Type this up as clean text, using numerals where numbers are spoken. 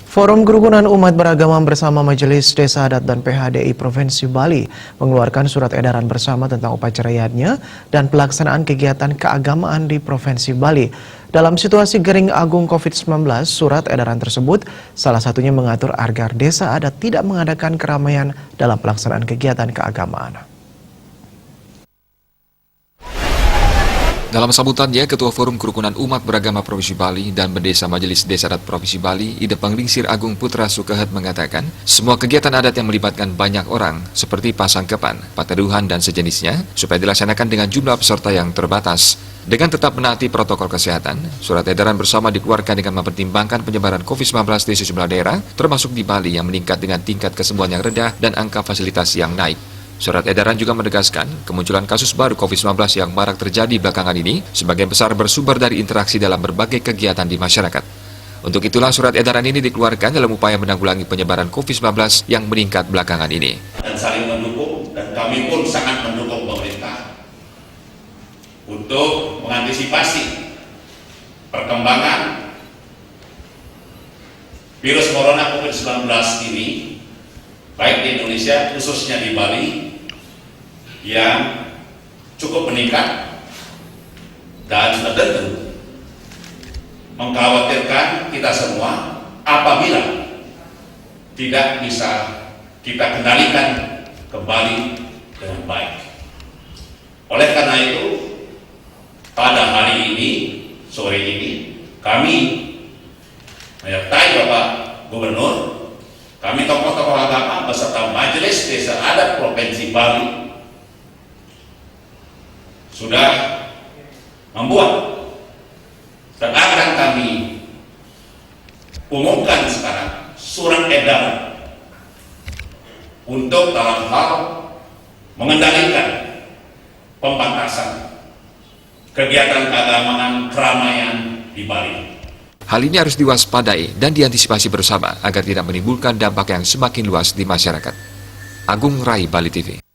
Forum Kerukunan Umat Beragama bersama Majelis Desa Adat dan PHDI Provinsi Bali mengeluarkan surat edaran bersama tentang upacara yadnya dan pelaksanaan kegiatan keagamaan di Provinsi Bali. Dalam situasi Gering Agung COVID-19, surat edaran tersebut salah satunya mengatur agar desa adat tidak mengadakan keramaian dalam pelaksanaan kegiatan keagamaan. Dalam sambutannya, Ketua Forum Kerukunan Umat Beragama Provinsi Bali dan Bendesa Majelis Desa Adat Provinsi Bali, Ide Panglingsir Agung Putra Sukehet mengatakan, semua kegiatan adat yang melibatkan banyak orang, seperti pasangkepan, pateduhan, dan sejenisnya, supaya dilaksanakan dengan jumlah peserta yang terbatas. Dengan tetap menaati protokol kesehatan, surat edaran bersama dikeluarkan dengan mempertimbangkan penyebaran COVID-19 di sejumlah daerah, termasuk di Bali yang meningkat dengan tingkat kesembuhan yang rendah dan angka fasilitas yang naik. Surat edaran juga menegaskan kemunculan kasus baru COVID-19 yang marak terjadi belakangan ini sebagian besar bersumber dari interaksi dalam berbagai kegiatan di masyarakat. Untuk itulah surat edaran ini dikeluarkan dalam upaya menanggulangi penyebaran COVID-19 yang meningkat belakangan ini. Dan saling mendukung, dan kami pun sangat mendukung pemerintah untuk mengantisipasi perkembangan virus corona COVID-19 ini, baik di Indonesia khususnya di Bali yang cukup meningkat dan sudah tentu mengkhawatirkan kita semua apabila tidak bisa kita kendalikan kembali dengan baik. Oleh karena itu, pada hari ini, sore ini, kami menyertai Bapak Gubernur, kami tokoh-tokoh agama beserta Majelis Desa Adat Provinsi Bali sudah membuat dan akan kami umumkan sekarang surat edaran untuk dalam hal mengendalikan pembatasan kegiatan keagamaan keramaian di Bali. Hal ini harus diwaspadai dan diantisipasi bersama agar tidak menimbulkan dampak yang semakin luas di masyarakat. Agung Rai, Bali TV.